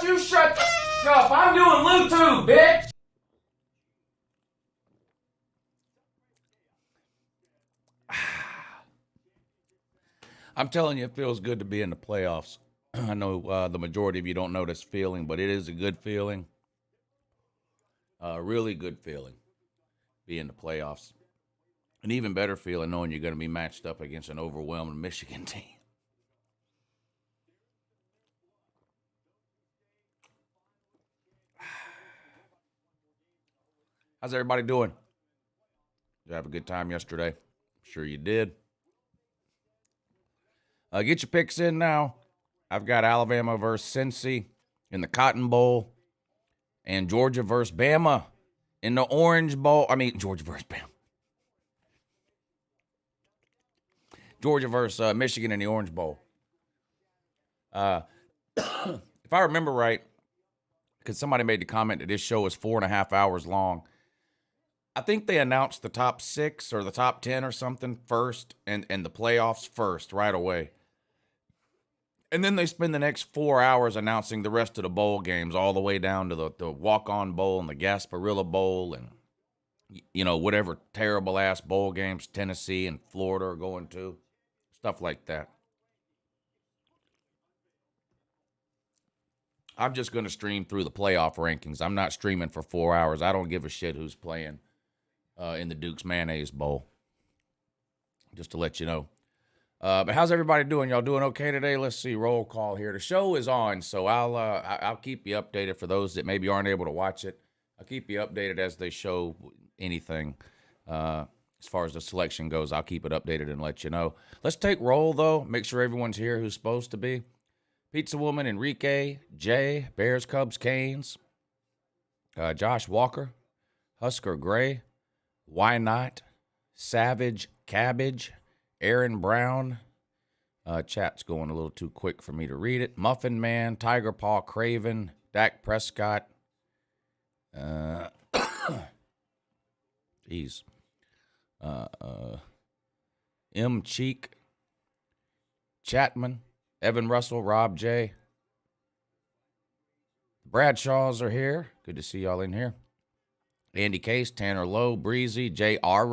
you shut the f*** up? I'm doing Lou too, bitch! I'm telling you, it feels good to be in the playoffs. I know the majority of you don't know this feeling, but it is a good feeling. A really good feeling. Be in the playoffs. An even better feeling knowing you're going to be matched up against an overwhelming Michigan team. How's everybody doing? Did you have a good time yesterday? I'm sure you did. Get your picks in now. I've got Alabama versus Cincy in the Cotton Bowl and Georgia versus Bama in the Orange Bowl. Georgia versus Bama. Georgia versus Michigan in the Orange Bowl. If I remember right, because somebody made the comment that this show is 4.5 hours long, I think they announced the top 6 or the top 10 or something first and the playoffs first right away. And then they spend the next 4 hours announcing the rest of the bowl games all the way down to the Walk-On Bowl and the Gasparilla Bowl and, whatever terrible-ass bowl games Tennessee and Florida are going to. Stuff like that. I'm just going to stream through the playoff rankings. I'm not streaming for 4 hours. I don't give a shit who's playing in the Duke's Mayonnaise Bowl. Just to let you know. But how's everybody doing? Y'all doing okay today? Let's see. Roll call here. The show is on, so I'll keep you updated for those that maybe aren't able to watch it. I'll keep you updated as they show anything. As far as the selection goes, I'll keep it updated and let you know. Let's take roll, though. Make sure everyone's here who's supposed to be. Pizza Woman, Enrique, Jay, Bears, Cubs, Canes, Josh Walker, Husker Gray, Why Not, Savage, Cabbage, Aaron Brown. Chat's going a little too quick for me to read it. Muffin Man, Tiger Paw Craven, Dak Prescott. Jeez. M. Cheek, Chatman, Evan Russell, Rob J. Bradshaws are here. Good to see y'all in here. Andy Case, Tanner Lowe, Breezy, J. R.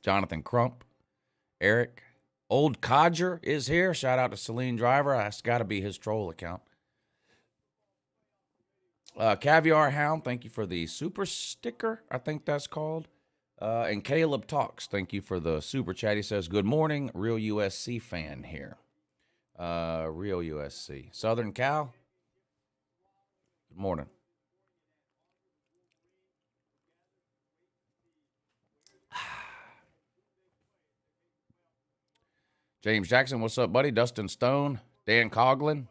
Jonathan Crump, Eric. Old Codger is here. Shout out to Celine Driver. That's got to be his troll account. Caviar Hound, thank you for the super sticker, I think that's called. And Caleb Talks, thank you for the super chat. He says, good morning, real USC fan here. Real USC. Southern Cal, good morning. James Jackson, what's up, buddy? Dustin Stone, Dan Coughlin,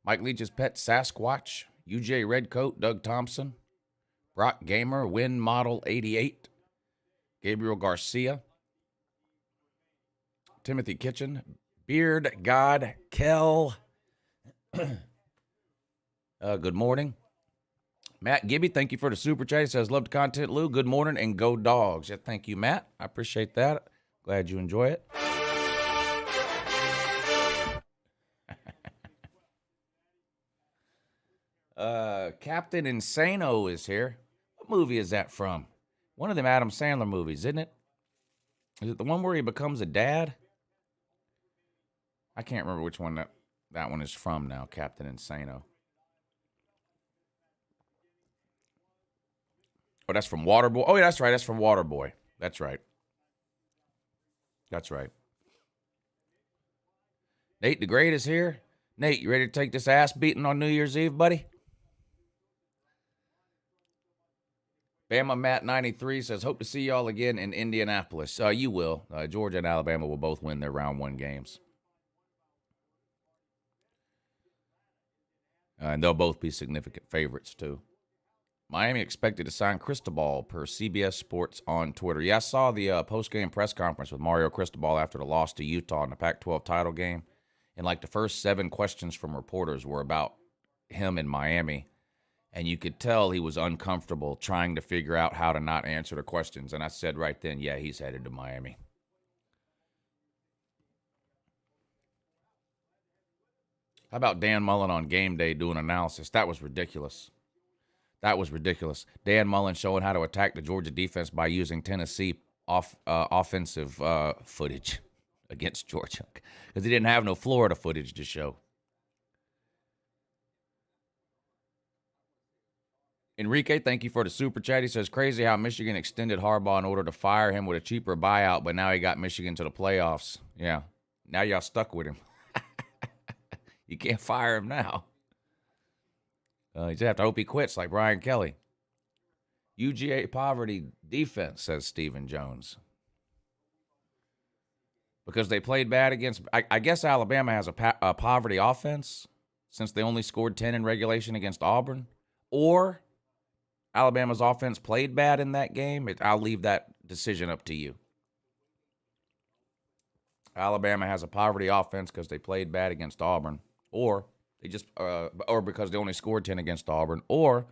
Mike Leach's pet Sasquatch, UJ Redcoat, Doug Thompson, Brock Gamer, Win Model 88, Gabriel Garcia, Timothy Kitchen, Beard God, Kel. Good morning. Matt Gibby, thank you for the super chat. He says, love the content, Lou. Good morning and go Dogs. Yeah, thank you, Matt. I appreciate that. Glad you enjoy it. Captain Insano is here. What movie is that from? One of them Adam Sandler movies, isn't it? Is it the one where he becomes a dad? I can't remember which one that one is from now, Captain Insano. Oh, that's from Waterboy. Oh, yeah, that's right. That's from Waterboy. That's right. That's right. Nate the Great is here. Nate, you ready to take this ass beating on New Year's Eve, buddy? Bama Matt 93 says, hope to see y'all again in Indianapolis. You will. Georgia and Alabama will both win their round 1 games. And they'll both be significant favorites, too. Miami expected to sign Cristobal per CBS Sports on Twitter. Yeah, I saw the post-game press conference with Mario Cristobal after the loss to Utah in the Pac-12 title game. And like the first 7 questions from reporters were about him in Miami. And you could tell he was uncomfortable trying to figure out how to not answer the questions. And I said right then, yeah, he's headed to Miami. How about Dan Mullen on game day doing analysis? That was ridiculous. That was ridiculous. Dan Mullen showing how to attack the Georgia defense by using Tennessee offensive footage against Georgia because he didn't have no Florida footage to show. Enrique, thank you for the super chat. He says, crazy how Michigan extended Harbaugh in order to fire him with a cheaper buyout, but now he got Michigan to the playoffs. Yeah. Now y'all stuck with him. You can't fire him now. You just have to hope he quits like Brian Kelly. UGA poverty defense, says Stephen Jones. Because they played bad against, I guess Alabama has a poverty offense since they only scored 10 in regulation against Auburn. Or Alabama's offense played bad in that game. I'll leave that decision up to you. Alabama has a poverty offense because they played bad against Auburn. Or they just, or because they only scored 10 against Auburn. Or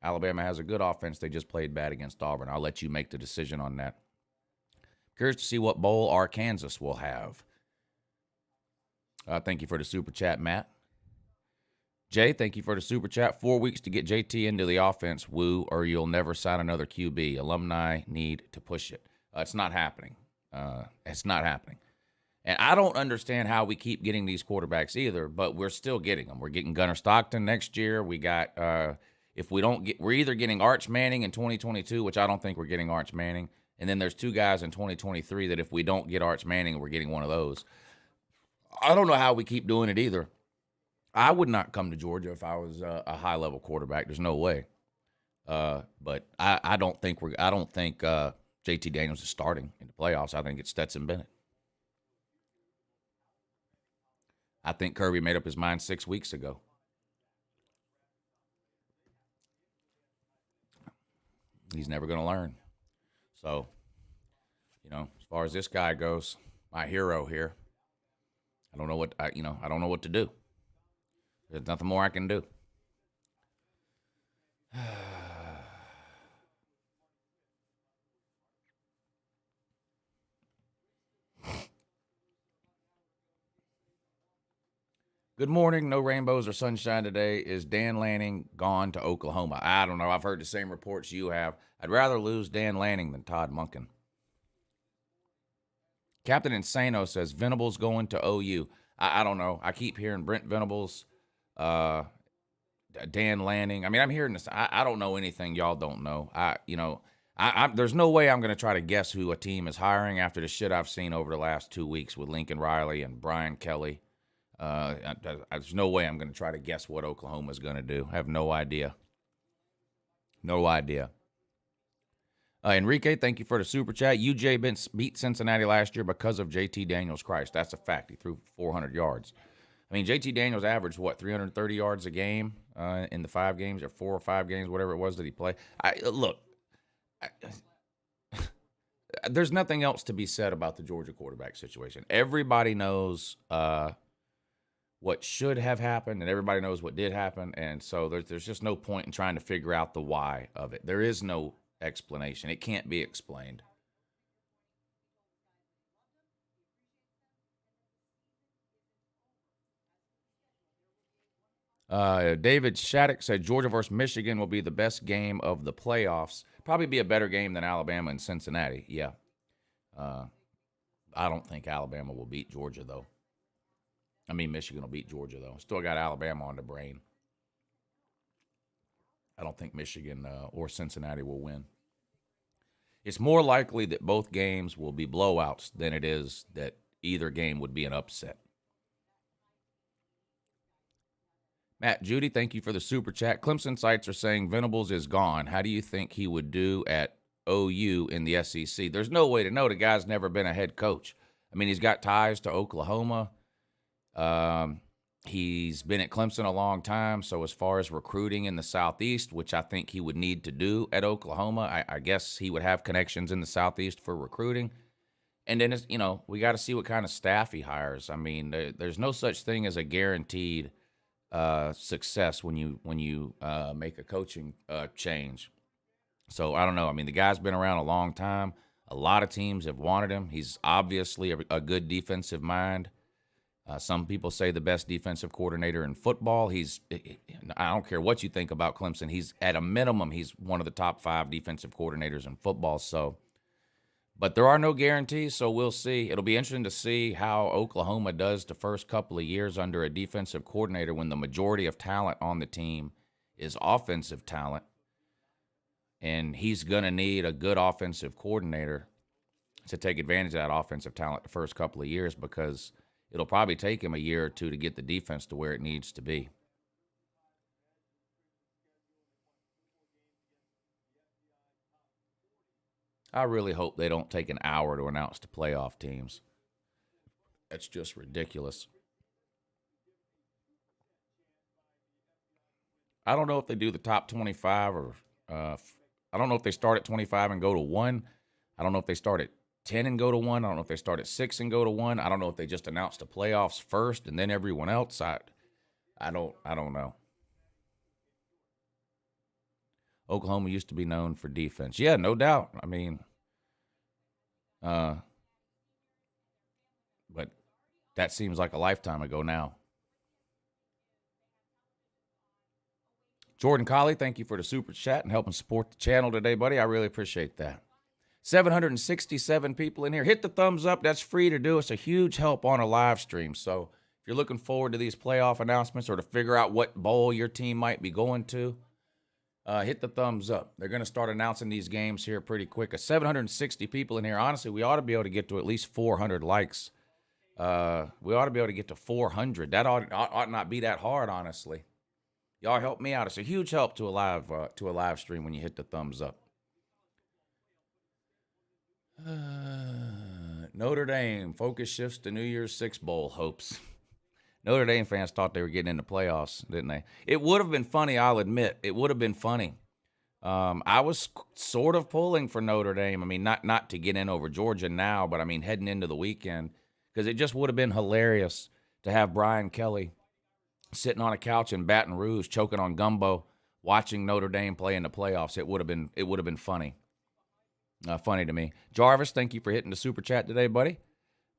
Alabama has a good offense. They just played bad against Auburn. I'll let you make the decision on that. Curious to see what bowl Arkansas will have. Thank you for the super chat, Matt. Jay, thank you for the super chat. 4 weeks to get JT into the offense, woo, or you'll never sign another QB. Alumni need to push it. It's not happening. It's not happening. And I don't understand how we keep getting these quarterbacks either, but we're still getting them. We're getting Gunnar Stockton next year. We got, if we don't get, we're either getting Arch Manning in 2022, which I don't think we're getting Arch Manning. And then there's two guys in 2023 that if we don't get Arch Manning, we're getting one of those. I don't know how we keep doing it either. I would not come to Georgia if I was a high-level quarterback. There's no way. But I don't think JT Daniels is starting in the playoffs. I think it's Stetson Bennett. I think Kirby made up his mind 6 weeks ago. He's never going to learn. So, as far as this guy goes, my hero here, I don't know what I don't know what to do. There's nothing more I can do. Good morning. No rainbows or sunshine today. Is Dan Lanning gone to Oklahoma? I don't know. I've heard the same reports you have. I'd rather lose Dan Lanning than Todd Monken. Captain Insano says Venables going to OU. I don't know. I keep hearing Brent Venables, Dan Lanning. I mean, I'm hearing this. I don't know anything y'all don't know. There's no way I'm going to try to guess who a team is hiring after the shit I've seen over the last 2 weeks with Lincoln Riley and Brian Kelly. There's no way I'm going to try to guess what Oklahoma's going to do. I have no idea. No idea. Enrique, thank you for the super chat. UJ beat Cincinnati last year because of JT Daniels. Christ, that's a fact. He threw 400 yards. I mean, JT Daniels averaged, 330 yards a game in the 5 games or 4 or 5 games, whatever it was that he played. There's nothing else to be said about the Georgia quarterback situation. Everybody knows what should have happened, and everybody knows what did happen, and so there's just no point in trying to figure out the why of it. There is no explanation. It can't be explained. David Shattuck said Georgia versus Michigan will be the best game of the playoffs. Probably be a better game than Alabama and Cincinnati. Yeah. I don't think Alabama will beat Georgia, though. I mean, Michigan will beat Georgia, though. Still got Alabama on the brain. I don't think Michigan or Cincinnati will win. It's more likely that both games will be blowouts than it is that either game would be an upset. Matt Judy, thank you for the super chat. Clemson sites are saying Venables is gone. How do you think he would do at OU in the SEC? There's no way to know. The guy's never been a head coach. I mean, he's got ties to Oklahoma. He's been at Clemson a long time, so as far as recruiting in the Southeast, which I think he would need to do at Oklahoma, I guess he would have connections in the Southeast for recruiting. And then, we got to see what kind of staff he hires. I mean, there's no such thing as a guaranteed success when you make a coaching change. So I don't know. I mean, the guy's been around a long time. A lot of teams have wanted him. He's obviously a good defensive mind. Some people say the best defensive coordinator in football. I don't care what you think about Clemson. He's at a minimum, he's one of the top 5 defensive coordinators in football. So, but there are no guarantees, so we'll see. It'll be interesting to see how Oklahoma does the first couple of years under a defensive coordinator when the majority of talent on the team is offensive talent. And he's going to need a good offensive coordinator to take advantage of that offensive talent the first couple of years, because it'll probably take him a year or two to get the defense to where it needs to be. I really hope they don't take an hour to announce the playoff teams. That's just ridiculous. I don't know if they do the top 25 or I don't know if they start at 25 and go to 1. I don't know if they start at 10 and go to 1. I don't know if they start at 6 and go to 1. I don't know if they just announce the playoffs first and then everyone else. I don't know. Oklahoma used to be known for defense. Yeah, no doubt. I mean, but that seems like a lifetime ago now. Jordan Colley, thank you for the super chat and helping support the channel today, buddy. I really appreciate that. 767 people in here. Hit the thumbs up. That's free to do. It's a huge help on a live stream. So if you're looking forward to these playoff announcements or to figure out what bowl your team might be going to, hit the thumbs up. They're going to start announcing these games here pretty quick. 760 people in here. Honestly, we ought to be able to get to at least 400 likes. We ought to be able to get to 400. That ought not be that hard, honestly. Y'all help me out. It's a huge help to a live stream when you hit the thumbs up. Notre Dame focus shifts to New Year's Six bowl hopes. Notre Dame fans thought they were getting into playoffs, didn't they? It would have been funny, I'll admit. It would have been funny. I was sort of pulling for Notre Dame. I mean, not to get in over Georgia now, but I mean heading into the weekend, because it just would have been hilarious to have Brian Kelly sitting on a couch in Baton Rouge, choking on gumbo, watching Notre Dame play in the playoffs. It would have been funny. Funny to me. Jarvis, thank you for hitting the super chat today, buddy.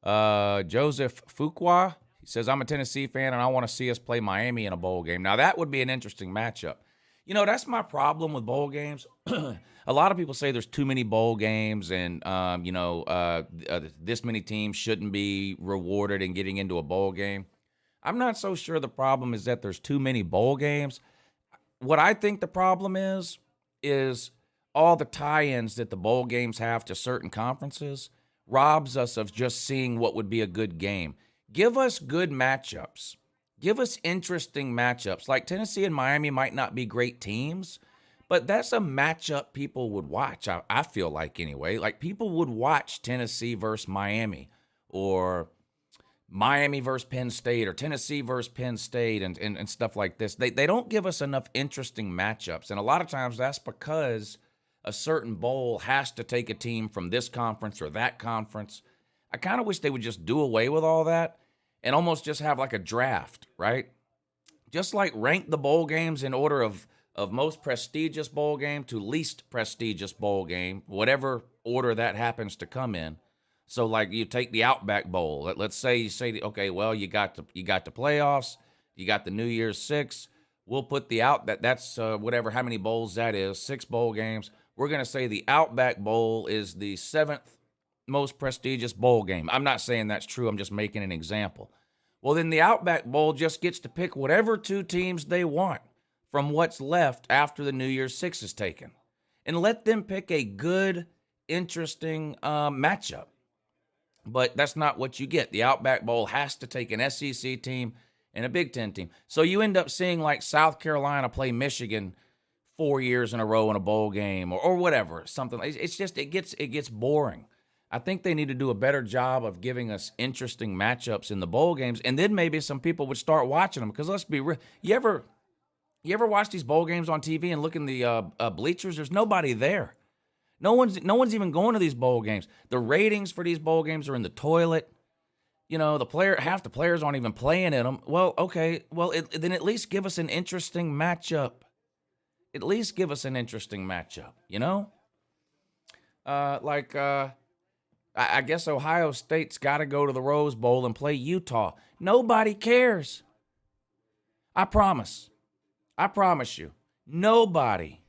Joseph Fuqua, he says, I'm a Tennessee fan, and I want to see us play Miami in a bowl game. Now, that would be an interesting matchup. You know, that's my problem with bowl games. A lot of people say there's too many bowl games, and, this many teams shouldn't be rewarded in getting into a bowl game. I'm not so sure the problem is that there's too many bowl games. What I think the problem is all the tie-ins that the bowl games have to certain conferences robs us of just seeing what would be a good game. Give us good matchups. Give us interesting matchups. Like Tennessee and Miami might not be great teams, but that's a matchup people would watch, I feel like anyway. Like people would watch Tennessee versus Miami, or Miami versus Penn State, or Tennessee versus Penn State, and stuff like this. They don't give us enough interesting matchups, and a lot of times that's because a certain bowl has to take a team from this conference or that conference. I kind of wish they would just do away with all that and almost just have like a draft, right? Just like rank the bowl games in order of most prestigious bowl game to least prestigious bowl game, whatever order that happens to come in. So like you take the Outback Bowl. Let's say you say, okay, well, you got the playoffs, you got the New Year's Six. We'll put that's whatever, how many bowls that is, 6 bowl games. We're going to say the Outback Bowl is the 7th most prestigious bowl game. I'm not saying that's true. I'm just making an example. Well, then the Outback Bowl just gets to pick whatever 2 teams they want from what's left after the New Year's Six is taken, and let them pick a good, interesting matchup. But that's not what you get. The Outback Bowl has to take an SEC team and a Big Ten team. So you end up seeing like South Carolina play Michigan 4 years in a row in a bowl game, or whatever, something. It's just, it gets boring. I think they need to do a better job of giving us interesting matchups in the bowl games, and then maybe some people would start watching them. Because let's be real, you ever watch these bowl games on TV and look in the bleachers? There's nobody there. No one's even going to these bowl games. The ratings for these bowl games are in the toilet. You know, half the players aren't even playing in them. Well, okay, then at least give us an interesting matchup. At least give us an interesting matchup, you know? I guess Ohio State's got to go to the Rose Bowl and play Utah. Nobody cares. I promise. I promise you. Nobody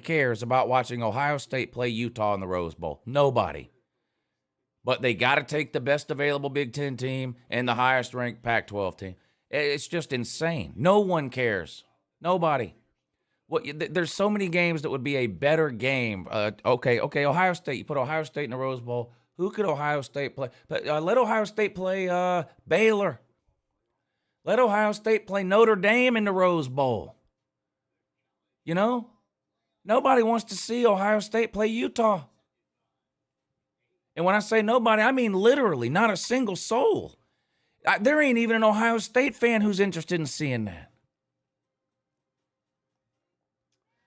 cares about watching Ohio State play Utah in the Rose Bowl. Nobody. But they got to take the best available Big Ten team and the highest ranked Pac-12 team. It's just insane. No one cares. Nobody. There's so many games that would be a better game. Okay, Ohio State. You put Ohio State in the Rose Bowl. Who could Ohio State play? Let Ohio State play Baylor. Let Ohio State play Notre Dame in the Rose Bowl. You know? Nobody wants to see Ohio State play Utah. And when I say nobody, I mean literally not a single soul. There ain't even an Ohio State fan who's interested in seeing that.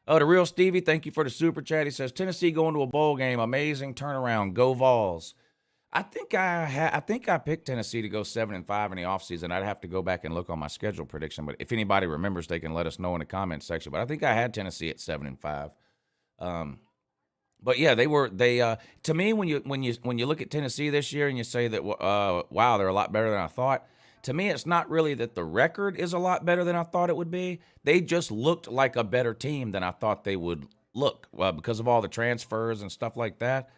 Oh, the real Stevie, thank you for the super chat. He says, Tennessee going to a bowl game, amazing turnaround, go Vols. I think I picked Tennessee to go 7-5 in the offseason. I'd have to go back and look on my schedule prediction, but if anybody remembers, they can let us know in the comments section. But I think I had Tennessee at 7-5. But yeah, they to me, when you look at Tennessee this year and you say that wow, they're a lot better than I thought. To me, it's not really that the record is a lot better than I thought it would be. They just looked like a better team than I thought they would look because of all the transfers and stuff like that.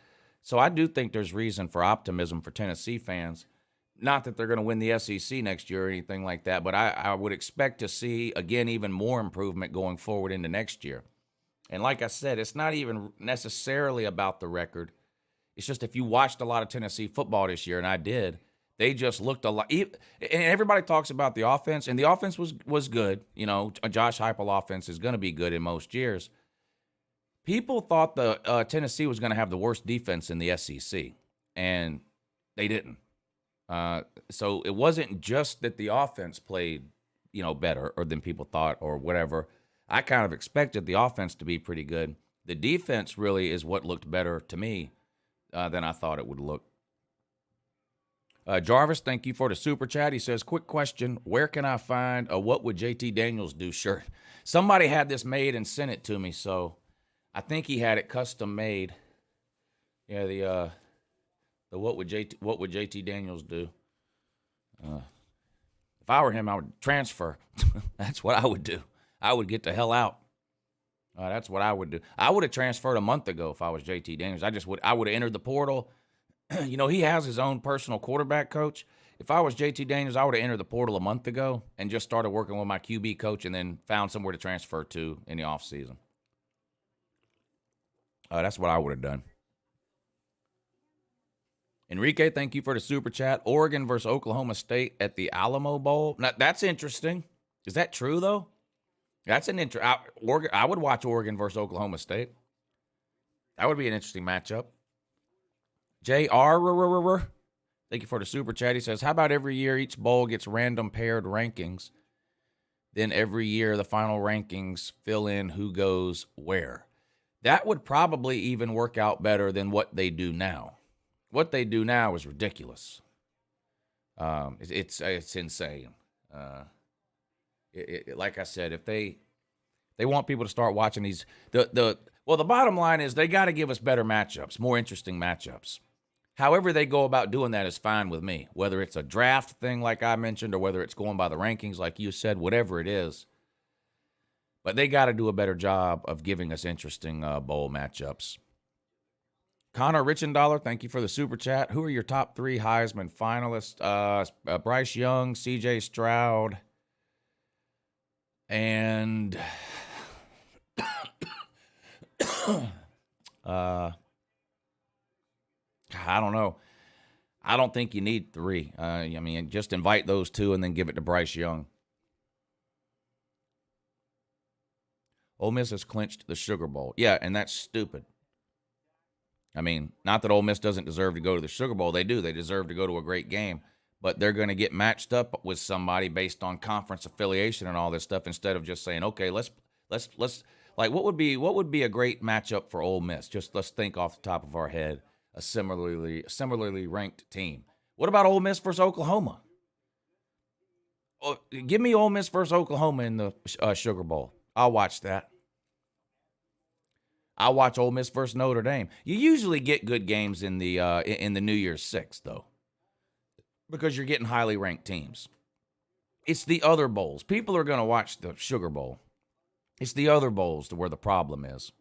So I do think there's reason for optimism for Tennessee fans. Not that they're going to win the SEC next year or anything like that, but I would expect to see, again, even more improvement going forward into next year. And like I said, it's not even necessarily about the record. It's just if you watched a lot of Tennessee football this year, and I did, they just looked a lot. And everybody talks about the offense, and the offense was good. You know, a Josh Heupel offense is going to be good in most years. People thought the Tennessee was going to have the worst defense in the SEC, and they didn't. So it wasn't just that the offense played, better or than people thought or whatever. I kind of expected the offense to be pretty good. The defense really is what looked better to me than I thought it would look. Jarvis, thank you for the super chat. He says, quick question, where can I find a What Would JT Daniels Do shirt? Somebody had this made and sent it to me, so I think he had it custom made. Yeah, the What Would JT Daniels Do? If I were him, I would transfer. That's what I would do. I would get the hell out. That's what I would do. I would have transferred a month ago if I was JT Daniels. I would have entered the portal. He has his own personal quarterback coach. If I was JT Daniels, I would have entered the portal a month ago and just started working with my QB coach and then found somewhere to transfer to in the offseason. That's what I would have done. Enrique, thank you for the super chat. Oregon versus Oklahoma State at the Alamo Bowl. Now, that's interesting. Is that true, though? That's an I would watch Oregon versus Oklahoma State. That would be an interesting matchup. JR, thank you for the super chat. He says, how about every year each bowl gets random paired rankings? Then every year the final rankings fill in who goes where. That would probably even work out better than what they do now. What they do now is ridiculous. It's insane. Like I said, if they want people to start watching these, the bottom line is they got to give us better matchups, more interesting matchups. However they go about doing that is fine with me, whether it's a draft thing like I mentioned or whether it's going by the rankings like you said, whatever it is. But they got to do a better job of giving us interesting bowl matchups. Connor Richendaler, thank you for the super chat. Who are your top 3 Heisman finalists? Bryce Young, C.J. Stroud, and I don't know. I don't think you need 3. Just invite those 2 and then give it to Bryce Young. Ole Miss has clinched the Sugar Bowl. Yeah, and that's stupid. Not that Ole Miss doesn't deserve to go to the Sugar Bowl. They do. They deserve to go to a great game. But they're going to get matched up with somebody based on conference affiliation and all this stuff instead of just saying, okay, let's like what would be a great matchup for Ole Miss? Just let's think off the top of our head a similarly ranked team. What about Ole Miss versus Oklahoma? Give me Ole Miss versus Oklahoma in the Sugar Bowl. I'll watch that. I watch Ole Miss versus Notre Dame. You usually get good games in the New Year's Six, though, because you're getting highly ranked teams. It's the other bowls. People are going to watch the Sugar Bowl. It's the other bowls to where the problem is.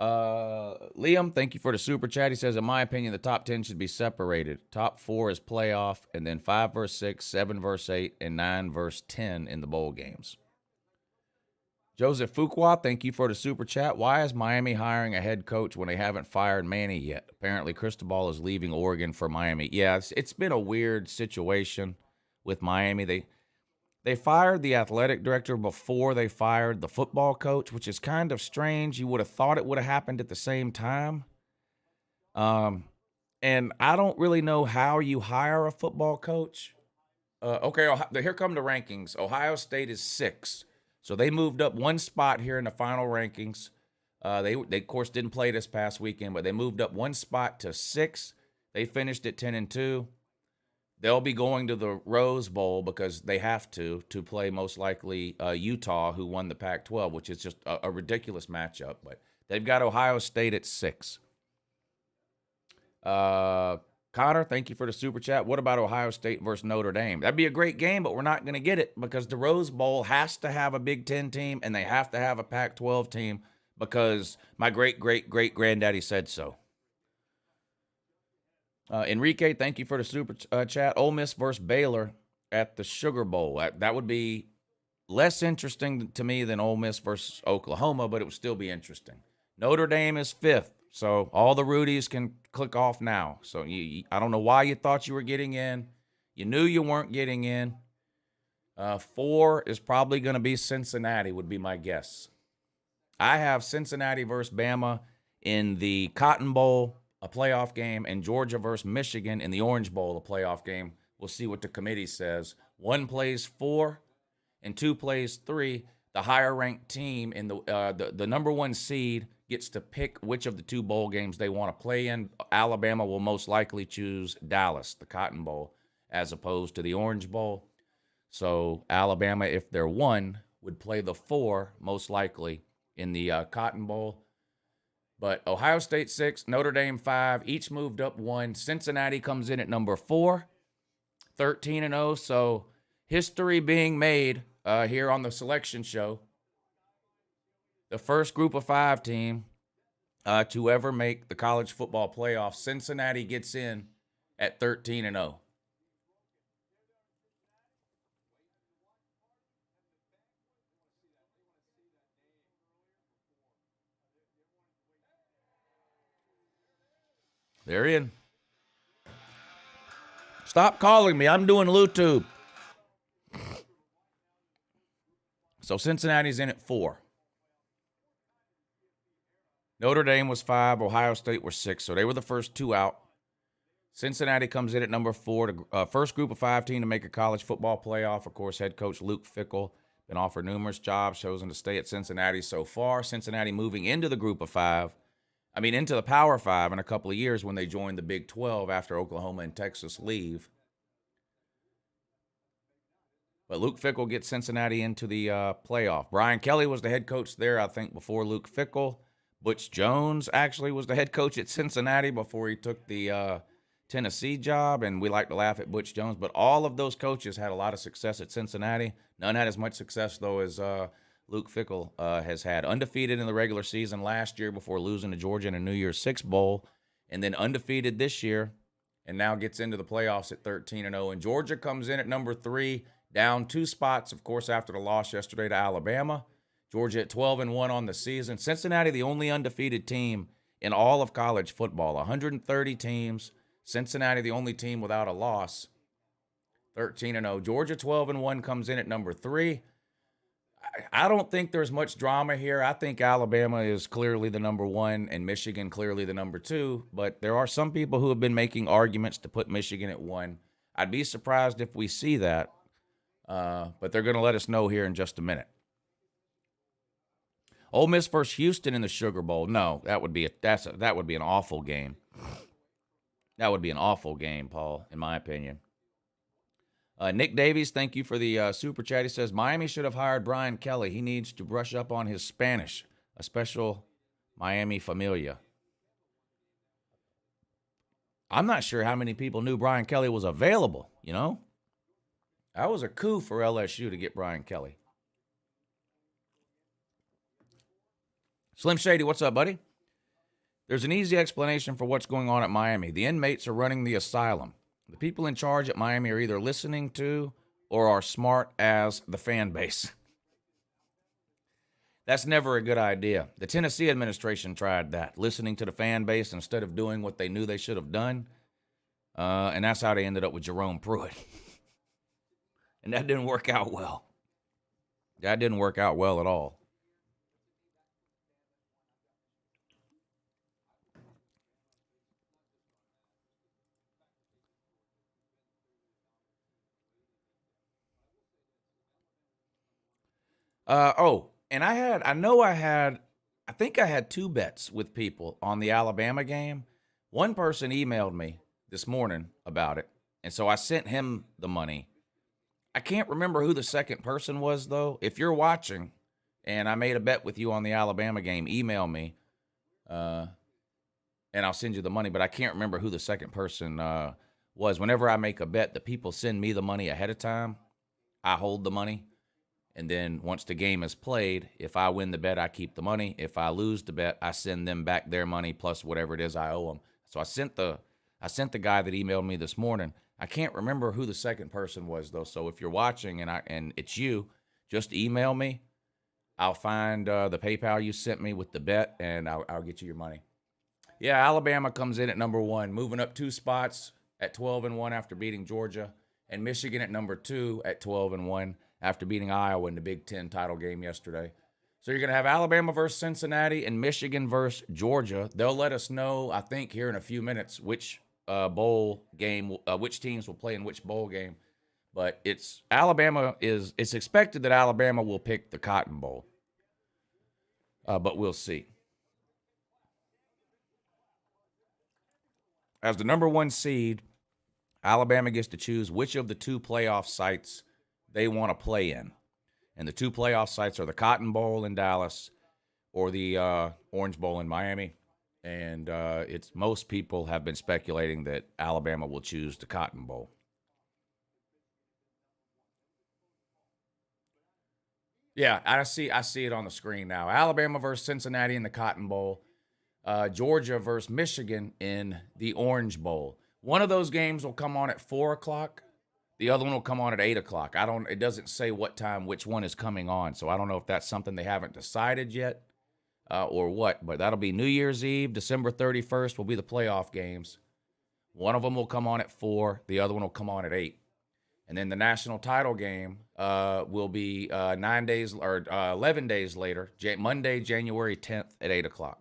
Liam, thank you for the super chat. He says, in my opinion, the top 10 should be separated. Top 4 is playoff, and then 5 versus 6, 7 versus 8, and 9 versus 10 in the bowl games. Joseph Fuqua, thank you for the super chat. Why is Miami hiring a head coach when they haven't fired Manny yet? Apparently, Cristobal is leaving Oregon for Miami. Yeah, it's been a weird situation with Miami. They fired the athletic director before they fired the football coach, which is kind of strange. You would have thought it would have happened at the same time. And I don't really know how you hire a football coach. Okay, here come the rankings. Ohio State is 6. So they moved up one spot here in the final rankings. They of course didn't play this past weekend, but they moved up one spot to 6. They finished at 10-2. They'll be going to the Rose Bowl because they have to play most likely Utah, who won the Pac-12, which is just a ridiculous matchup. But they've got Ohio State at 6. Connor, thank you for the super chat. What about Ohio State versus Notre Dame? That'd be a great game, but we're not going to get it because the Rose Bowl has to have a Big Ten team and they have to have a Pac-12 team because my great-great-great-granddaddy said so. Enrique, thank you for the super chat. Ole Miss versus Baylor at the Sugar Bowl. That would be less interesting to me than Ole Miss versus Oklahoma, but it would still be interesting. Notre Dame is 5th, so all the Rudies can click off now. So I don't know why you thought you were getting in. You knew you weren't getting in. 4 is probably going to be Cincinnati, would be my guess. I have Cincinnati versus Bama in the Cotton Bowl, a playoff game, and Georgia versus Michigan in the Orange Bowl, a playoff game. We'll see what the committee says. 1 plays 4 and 2 plays 3. The higher-ranked team in the number 1 seed gets to pick which of the 2 bowl games they want to play in. Alabama will most likely choose Dallas, the Cotton Bowl, as opposed to the Orange Bowl. So Alabama, if they're 1, would play the 4, most likely, in the Cotton Bowl. But Ohio State 6, Notre Dame 5, each moved up 1. Cincinnati comes in at number 4, 13-0. So history being made here on the selection show. The first group of 5 team to ever make the college football playoff. Cincinnati gets in at 13-0. They're in. Stop calling me. I'm doing YouTube. So Cincinnati's in at 4. Notre Dame was 5. Ohio State were 6. So they were the first 2 out. Cincinnati comes in at number 4. The first group of 5 team to make a college football playoff. Of course, head coach Luke Fickell been offered numerous jobs, chosen to stay at Cincinnati so far. Cincinnati moving into the group of 5. Into the Power 5 in a couple of years when they joined the Big 12 after Oklahoma and Texas leave. But Luke Fickell gets Cincinnati into the playoff. Brian Kelly was the head coach there, I think, before Luke Fickell. Butch Jones actually was the head coach at Cincinnati before he took the Tennessee job, and we like to laugh at Butch Jones. But all of those coaches had a lot of success at Cincinnati. None had as much success, though, as Luke Fickell has had. Undefeated in the regular season last year before losing to Georgia in a New Year's Six Bowl, and then undefeated this year, and now gets into the playoffs at 13-0. And Georgia comes in at number 3, down 2 spots, of course, after the loss yesterday to Alabama. Georgia at 12-1 on the season. Cincinnati, the only undefeated team in all of college football. 130 teams. Cincinnati, the only team without a loss. 13-0. Georgia 12-1 comes in at number 3. I don't think there's much drama here. I think Alabama is clearly the number 1 and Michigan clearly the number 2. But there are some people who have been making arguments to put Michigan at 1. I'd be surprised if we see that. But they're going to let us know here in just a minute. Ole Miss versus Houston in the Sugar Bowl. No, that would be an awful game. That would be an awful game, Paul, in my opinion. Nick Davies, thank you for the super chat. He says, Miami should have hired Brian Kelly. He needs to brush up on his Spanish, a special Miami familia. I'm not sure how many people knew Brian Kelly was available, you know? That was a coup for LSU to get Brian Kelly. Slim Shady, what's up, buddy? There's an easy explanation for what's going on at Miami. The inmates are running the asylum. The people in charge at Miami are either listening to or are smart as the fan base. That's never a good idea. The Tennessee administration tried that, listening to the fan base instead of doing what they knew they should have done. And that's how they ended up with Jerome Pruitt. And that didn't work out well. That didn't work out well at all. And I think I had two bets with people on the Alabama game. One person emailed me this morning about it, and so I sent him the money. I can't remember who the second person was, though. If you're watching and I made a bet with you on the Alabama game, email me, and I'll send you the money, but I can't remember who the second person was. Whenever I make a bet, the people send me the money ahead of time. I hold the money. And then once the game is played, if I win the bet, I keep the money. If I lose the bet, I send them back their money plus whatever it is I owe them. So I sent the guy that emailed me this morning. I can't remember who the second person was, though. So if you're watching and it's you, just email me. I'll find the PayPal you sent me with the bet, and I'll get you your money. Yeah, Alabama comes in at number 1, moving up 2 spots at 12-1 after beating Georgia, and Michigan at number 2 at 12-1. After beating Iowa in the Big Ten title game yesterday. So you're going to have Alabama versus Cincinnati and Michigan versus Georgia. They'll let us know, I think, here in a few minutes which bowl game, which teams will play in which bowl game. But it's expected that Alabama will pick the Cotton Bowl. But we'll see. As the number 1 seed, Alabama gets to choose which of the 2 playoff sites they want to play in. And the 2 playoff sites are the Cotton Bowl in Dallas or the Orange Bowl in Miami. And most people have been speculating that Alabama will choose the Cotton Bowl. Yeah, I see it on the screen now. Alabama versus Cincinnati in the Cotton Bowl. Georgia versus Michigan in the Orange Bowl. One of those games will come on at 4 o'clock. The other one will come on at 8 o'clock. It doesn't say what time which one is coming on, so I don't know if that's something they haven't decided yet or what, but that'll be New Year's Eve, December 31st will be the playoff games. One of them will come on at 4, the other one will come on at 8. And then the national title game will be 11 days later, Monday, January 10th at 8 o'clock.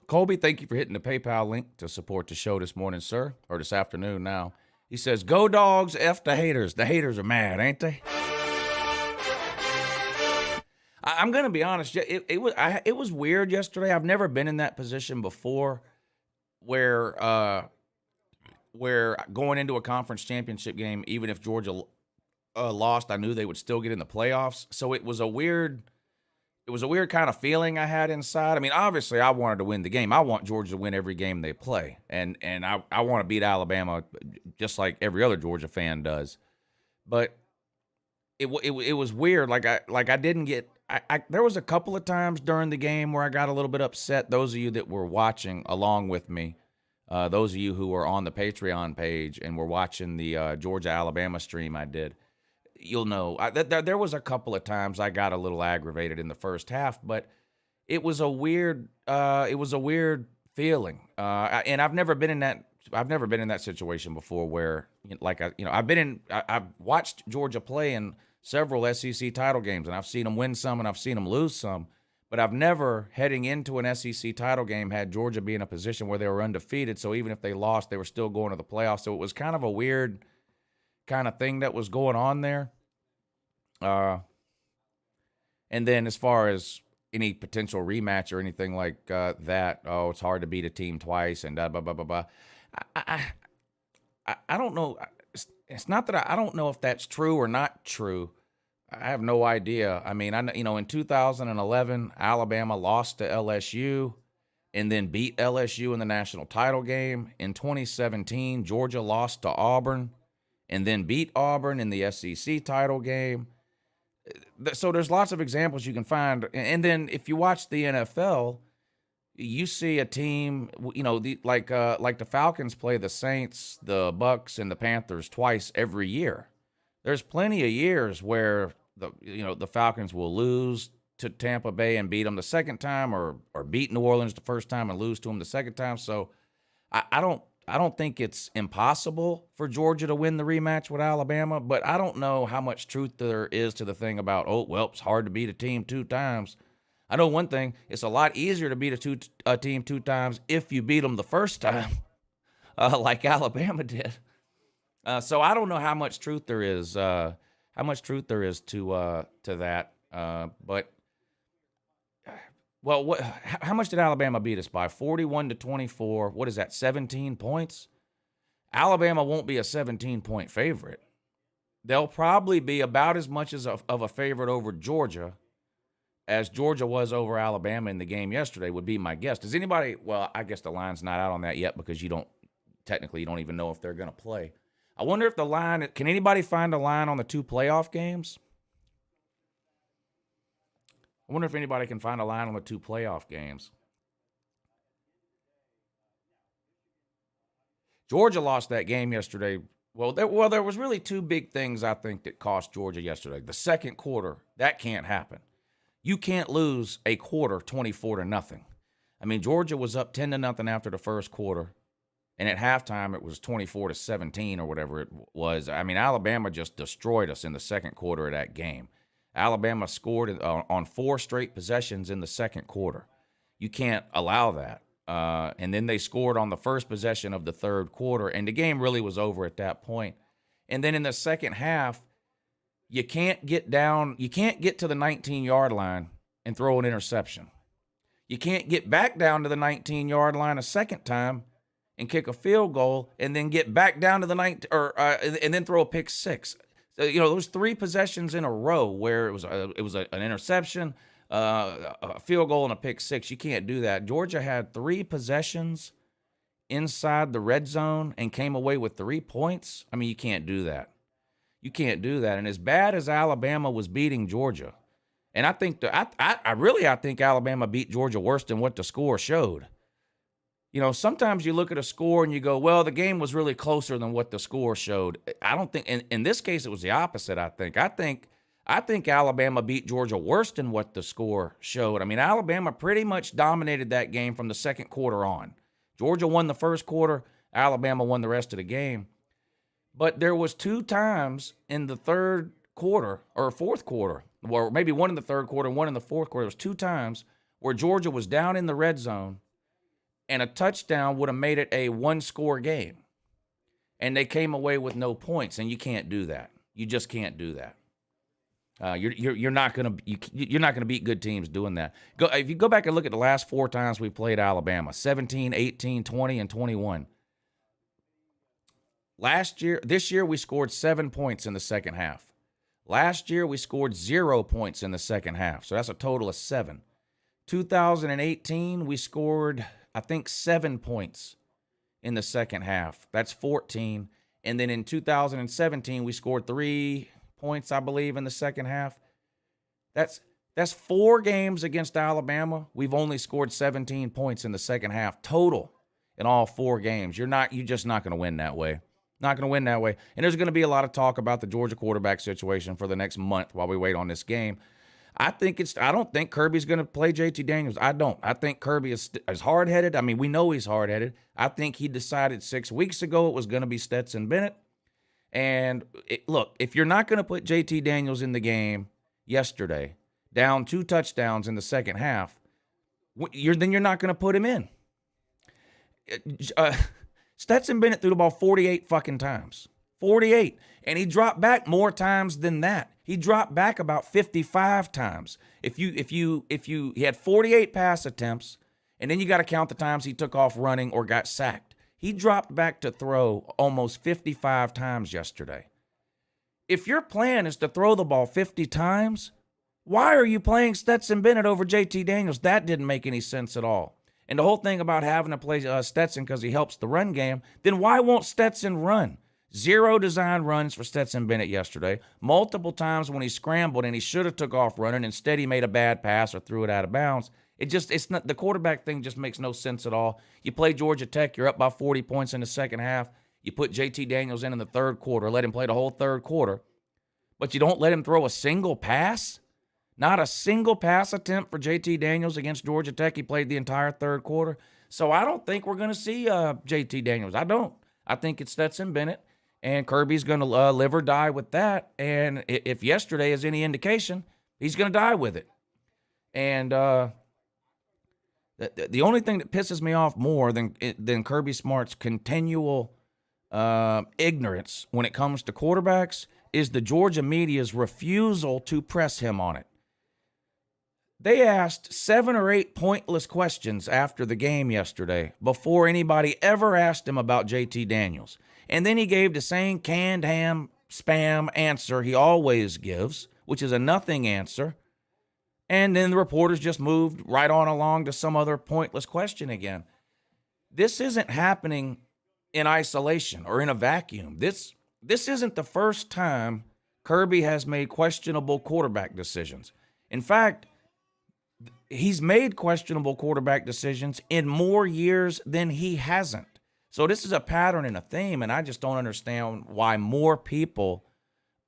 Colby, thank you for hitting the PayPal link to support the show this morning, sir, or this afternoon now. He says, go dogs, F the haters. The haters are mad, ain't they? I'm going to be honest. It was weird yesterday. I've never been in that position before where going into a conference championship game, even if Georgia lost, I knew they would still get in the playoffs. So it was a weird kind of feeling I had inside. I mean, obviously, I wanted to win the game. I want Georgia to win every game they play, and I want to beat Alabama just like every other Georgia fan does. But it was weird. I didn't get. There was a couple of times during the game where I got a little bit upset. Those of you that were watching along with me, those of you who were on the Patreon page and were watching the Georgia Alabama stream I did. You'll know there was a couple of times I got a little aggravated in the first half, but it was a weird feeling. And I've never been in that situation before where I've watched Georgia play in several SEC title games, and I've seen them win some and I've seen them lose some, But I've never, heading into an SEC title game, had Georgia be in a position where they were undefeated. So even if they lost, they were still going to the playoffs. So it was kind of a weird kind of thing that was going on there. And then as far as any potential rematch or anything like that, it's hard to beat a team twice and blah, blah, blah, blah, blah. I don't know. It's not that I don't know if that's true or not true. I have no idea. I mean, in 2011, Alabama lost to LSU and then beat LSU in the national title game. In 2017, Georgia lost to Auburn and then beat Auburn in the SEC title game. So there's lots of examples you can find. And then if you watch the NFL, you see a team, like the Falcons play the Saints, the Bucks, and the Panthers twice every year. There's plenty of years where the Falcons will lose to Tampa Bay and beat them the second time, or beat New Orleans the first time and lose to them the second time. So I don't think it's impossible for Georgia to win the rematch with Alabama, but I don't know how much truth there is to the thing about, it's hard to beat a team 2 times. I know one thing, it's a lot easier to beat a team 2 times if you beat them the first time, like Alabama did. So I don't know how much truth there is, to that. But how much did Alabama beat us by? 41-24. What is that? 17 points. Alabama won't be a 17-point favorite. They'll probably be about as much of a favorite over Georgia as Georgia was over Alabama in the game yesterday, would be my guess. Does anybody? Well, I guess the line's not out on that yet because you don't even know if they're going to play. I wonder if the line, can anybody find a line on the 2 playoff games? I wonder if anybody can find a line on the 2 playoff games. Georgia lost that game yesterday. Well, there was really 2 big things I think that cost Georgia yesterday. The second quarter, that can't happen. You can't lose a quarter 24-0. I mean, Georgia was up 10-0 after the first quarter. And at halftime, it was 24-17 or whatever it was. I mean, Alabama just destroyed us in the second quarter of that game. Alabama scored on 4 straight possessions in the second quarter. You can't allow that. And then they scored on the first possession of the third quarter, and the game really was over at that point. And then in the second half, you can't get to the 19-yard line and throw an interception. You can't get back down to the 19-yard line a second time and kick a field goal, and then get back down to the and then throw a pick 6. So, those 3 possessions in a row where it was an interception, a field goal, and a pick 6. You can't do that. Georgia had 3 possessions inside the red zone and came away with 3 points. I mean, you can't do that. You can't do that. And as bad as Alabama was beating Georgia, and I think I think Alabama beat Georgia worse than what the score showed. Sometimes you look at a score and you go, well, the game was really closer than what the score showed. I don't think, in this case, it was the opposite, I think. I think Alabama beat Georgia worse than what the score showed. I mean, Alabama pretty much dominated that game from the second quarter on. Georgia won the first quarter. Alabama won the rest of the game. But there was 2 times in the third quarter or fourth quarter, or maybe one in the third quarter and one in the fourth quarter. There was 2 times where Georgia was down in the red zone and a touchdown would have made it a 1-score game. And they came away with no points, and you can't do that. You just can't do that. You're not gonna beat good teams doing that. If you go back and look at the last 4 times we played Alabama, 17, 18, 20, and 21. This year we scored 7 points in the second half. Last year we scored 0 points in the second half, so that's a total of 7. 2018 we scored, I think, 7 points in the second half. That's 14. And then in 2017, we scored 3 points, I believe, in the second half. That's 4 games against Alabama. We've only scored 17 points in the second half total in all 4 games. You're just not going to win that way. Not going to win that way. And there's going to be a lot of talk about the Georgia quarterback situation for the next month while we wait on this game. I don't think Kirby's going to play JT Daniels. I don't. I think Kirby is hard-headed. I mean, we know he's hard-headed. I think he decided 6 weeks ago it was going to be Stetson Bennett. And look, if you're not going to put JT Daniels in the game yesterday down 2 touchdowns in the second half, then you're not going to put him in. Stetson Bennett threw the ball 48 fucking times. 48. And he dropped back more times than that. He dropped back about 55 times. He had 48 pass attempts, and then you got to count the times he took off running or got sacked. He dropped back to throw almost 55 times yesterday. If your plan is to throw the ball 50 times, why are you playing Stetson Bennett over JT Daniels? That didn't make any sense at all. And the whole thing about having to play Stetson because he helps the run game, then why won't Stetson run? 0 design runs for Stetson Bennett yesterday. Multiple times when he scrambled and he should have took off running, instead he made a bad pass or threw it out of bounds. It's not, the quarterback thing just makes no sense at all. You play Georgia Tech, you're up by 40 points in the second half. You put JT Daniels in the third quarter, let him play the whole third quarter, but you don't let him throw a single pass? Not a single pass attempt for JT Daniels against Georgia Tech. He played the entire third quarter. So I don't think we're going to see JT Daniels. I don't. I think it's Stetson Bennett, and Kirby's going to live or die with that. And if yesterday is any indication, he's going to die with it. And the only thing that pisses me off more than Kirby Smart's continual ignorance when it comes to quarterbacks is the Georgia media's refusal to press him on it. They asked 7 or 8 pointless questions after the game yesterday before anybody ever asked him about JT Daniels. And then he gave the same canned ham spam answer he always gives, which is a nothing answer. And then the reporters just moved right on along to some other pointless question again. This isn't happening in isolation or in a vacuum. This isn't the first time Kirby has made questionable quarterback decisions. In fact, he's made questionable quarterback decisions in more years than he hasn't. So this is a pattern and a theme, and I just don't understand why more people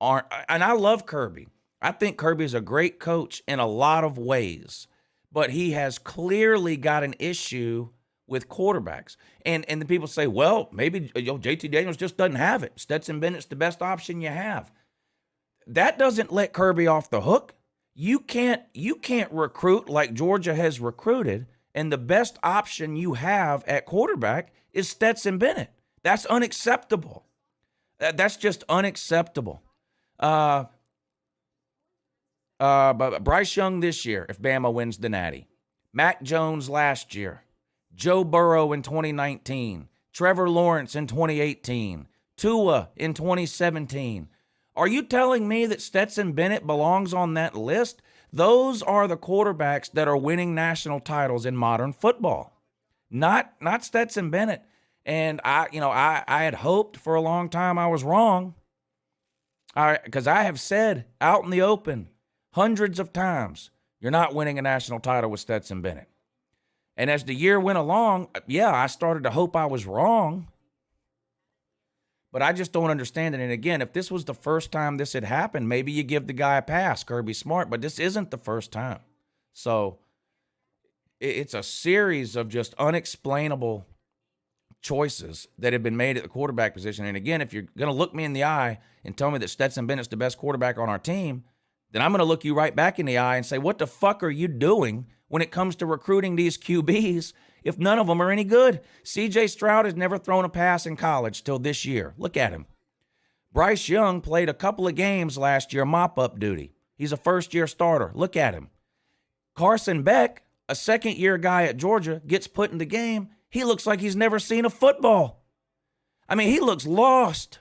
aren't. And I love Kirby. I think Kirby is a great coach in a lot of ways, but he has clearly got an issue with quarterbacks. And the people say, well, maybe JT Daniels just doesn't have it. Stetson Bennett's the best option you have. That doesn't let Kirby off the hook. You can't recruit like Georgia has recruited, and the best option you have at quarterback is Stetson Bennett. That's unacceptable. That's just unacceptable. But Bryce Young this year, if Bama wins the Natty. Mac Jones last year. Joe Burrow in 2019. Trevor Lawrence in 2018. Tua in 2017. Are you telling me that Stetson Bennett belongs on that list? Those are the quarterbacks that are winning national titles in modern football. Not Stetson Bennett. And I had hoped for a long time I was wrong. Because I have said out in the open hundreds of times, you're not winning a national title with Stetson Bennett. And as the year went along, yeah, I started to hope I was wrong. But I just don't understand it. And again, if this was the first time this had happened, maybe you give the guy a pass, Kirby Smart, but this isn't the first time. So it's a series of just unexplainable choices that have been made at the quarterback position. And again, if you're going to look me in the eye and tell me that Stetson Bennett's the best quarterback on our team, then I'm going to look you right back in the eye and say, what the fuck are you doing when it comes to recruiting these QBs if none of them are any good? C.J. Stroud has never thrown a pass in college till this year. Look at him. Bryce Young played a couple of games last year, mop-up duty. He's a first-year starter. Look at him. Carson Beck, a second-year guy at Georgia, gets put in the game. He looks like he's never seen a football. I mean, he looks lost.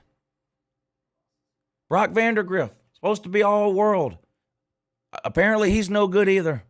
Brock Vandergriff, supposed to be all-world. Apparently, he's no good either.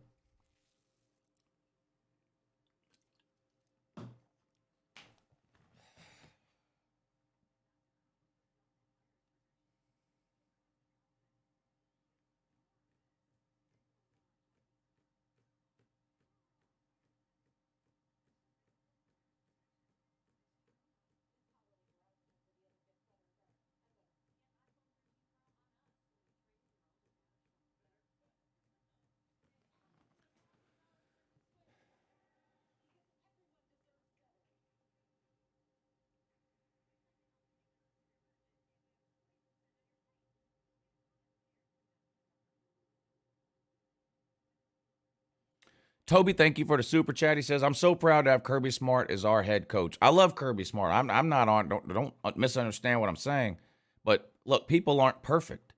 Toby, thank you for the super chat. He says, I'm so proud to have Kirby Smart as our head coach. I love Kirby Smart. I'm not on, don't misunderstand what I'm saying. But look, people aren't perfect.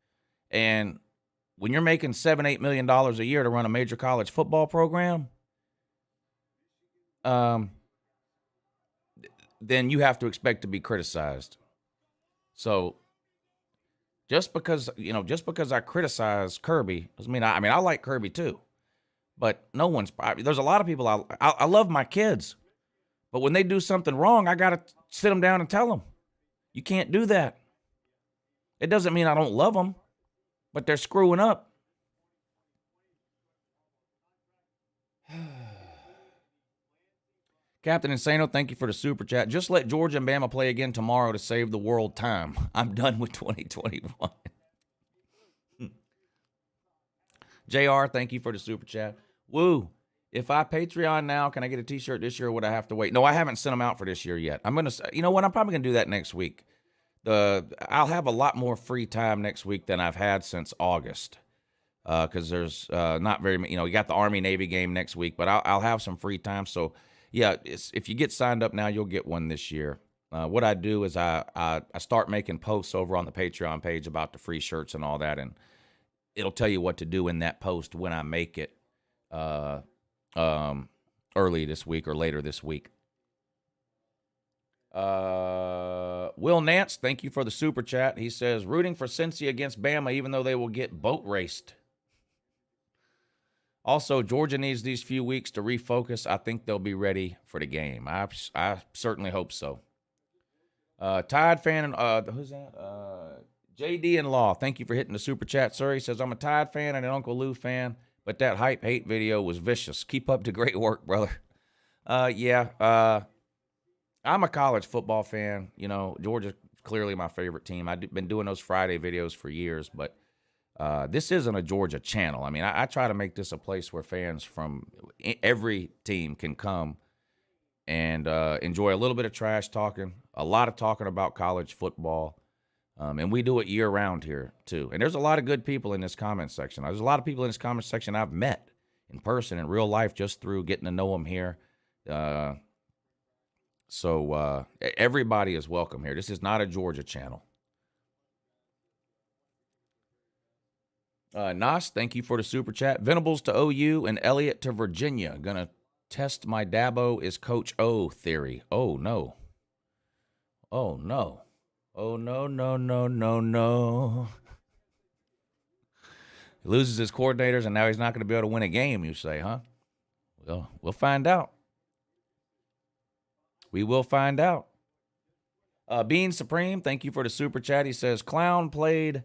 And when you're making $7-8 million a year to run a major college football program, then you have to expect to be criticized. So just because I criticize Kirby doesn't mean I like Kirby too. But there's a lot of people, I love my kids. But when they do something wrong, I got to sit them down and tell them. You can't do that. It doesn't mean I don't love them, but they're screwing up. Captain Insano, thank you for the super chat. Just let Georgia and Bama play again tomorrow to save the world time. I'm done with 2021. JR, thank you for the super chat. Woo. If I Patreon now, can I get a t-shirt this year or would I have to wait? No, I haven't sent them out for this year yet. I'm going to, you know what? I'm probably going to do that next week. I'll have a lot more free time next week than I've had since August. Because there's not very, you got the Army-Navy game next week, but I'll have some free time. So, yeah, if you get signed up now, you'll get one this year. What I do is I start making posts over on the Patreon page about the free shirts and all that, and it'll tell you what to do in that post when I make it early this week or later this week. Will Nance, thank you for the super chat. He says, rooting for Cincy against Bama, even though they will get boat raced. Also, Georgia needs these few weeks to refocus. I think they'll be ready for the game. I certainly hope so. Tide fan, who's that? JD in Law, thank you for hitting the super chat, sir. He says, I'm a Tide fan and an Uncle Lou fan, but that hype hate video was vicious. Keep up the great work, brother. I'm a college football fan. Georgia's clearly my favorite team. I've been doing those Friday videos for years, but this isn't a Georgia channel. I try to make this a place where fans from every team can come and enjoy a little bit of trash talking, a lot of talking about college football, and we do it year-round here, too. And there's a lot of good people in this comment section. There's a lot of people in this comment section I've met in person, in real life, just through getting to know them here. So everybody is welcome here. This is not a Georgia channel. Nas, thank you for the super chat. Venables to OU and Elliott to Virginia. Gonna test my Dabo is Coach O theory. Oh, no. Oh, no. Oh, no, no, no, no, no. He loses his coordinators, and now he's not going to be able to win a game, you say, huh? Well, we'll find out. We will find out. Bean Supreme, thank you for the super chat. He says, Clown played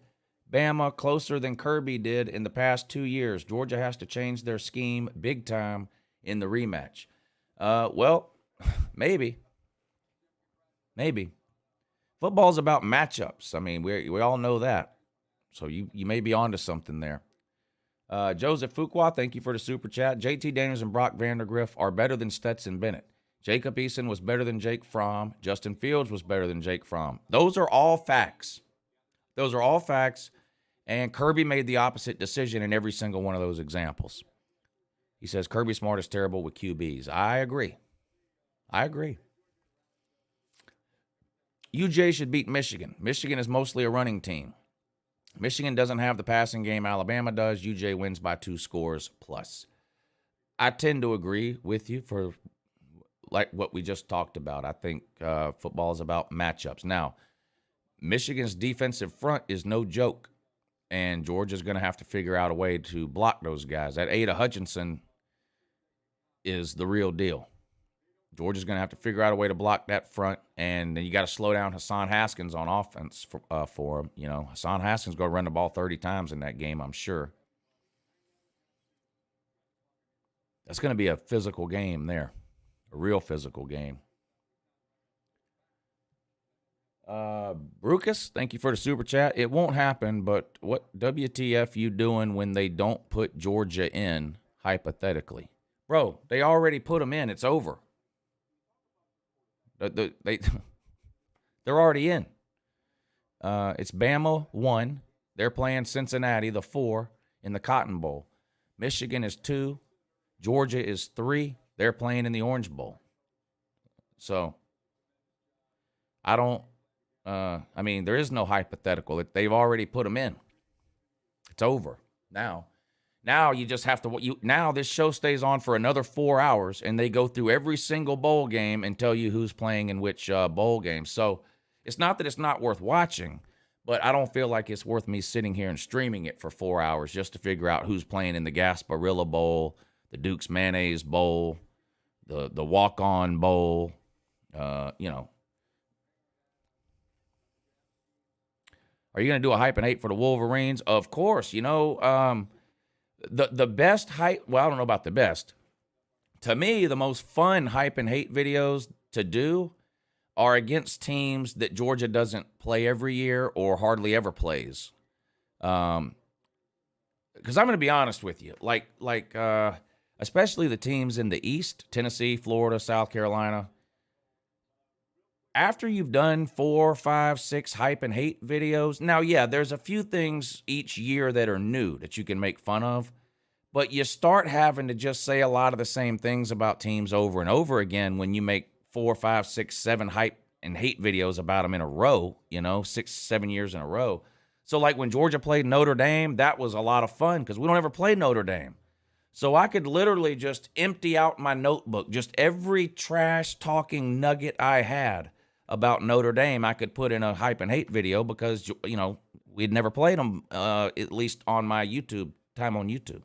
Bama closer than Kirby did in the past 2 years. Georgia has to change their scheme big time in the rematch. Well, maybe. Maybe. Football's about matchups. We all know that. So you may be onto something there. Joseph Fuqua, thank you for the super chat. JT Daniels and Brock Vandergriff are better than Stetson Bennett. Jacob Eason was better than Jake Fromm. Justin Fields was better than Jake Fromm. Those are all facts. Those are all facts. And Kirby made the opposite decision in every single one of those examples. He says Kirby Smart is terrible with QBs. I agree. UJ should beat Michigan. Michigan is mostly a running team. Michigan doesn't have the passing game Alabama does. UJ wins by 2 scores plus. I tend to agree with you for like what we just talked about. I think football is about matchups. Now, Michigan's defensive front is no joke, and Georgia's going to have to figure out a way to block those guys. That Ada Hutchinson is the real deal. Georgia's going to have to figure out a way to block that front, and then you got to slow down Hassan Haskins on offense for him. Hassan Haskins going to run the ball 30 times in that game, I'm sure. That's going to be a physical game there, a real physical game. Brucus, thank you for the super chat. It won't happen, but what WTF you doing when they don't put Georgia in, hypothetically? Bro, they already put them in. It's over. They're already in. It's Bama 1. They're playing Cincinnati, the 4, in the Cotton Bowl. Michigan is 2. Georgia is 3. They're playing in the Orange Bowl. So I don't, I mean, there is no hypothetical. They've already put them in. It's over. Now you just have to, now this show stays on for another 4 hours, and they go through every single bowl game and tell you who's playing in which bowl game. So it's not that it's not worth watching, but I don't feel like it's worth me sitting here and streaming it for 4 hours just to figure out who's playing in the Gasparilla Bowl, the Duke's Mayonnaise Bowl, the Walk-On Bowl, you know. Are you going to do a hype and hate for the Wolverines? Of course. You know, the best hype, well, I don't know about the best. To me, the most fun hype and hate videos to do are against teams that Georgia doesn't play every year or hardly ever plays. Because I'm going to be honest with you, especially the teams in the East, Tennessee, Florida, South Carolina. After you've done 4, 5, 6 hype and hate videos, now, yeah, there's a few things each year that are new that you can make fun of, but you start having to just say a lot of the same things about teams over and over again when you make 4, 5, 6, 7 hype and hate videos about them in a row, 6, 7 years in a row. So like when Georgia played Notre Dame, that was a lot of fun because we don't ever play Notre Dame. So I could literally just empty out my notebook, just every trash talking nugget I had about Notre Dame, I could put in a hype and hate video because, we'd never played them, at least on my time on YouTube.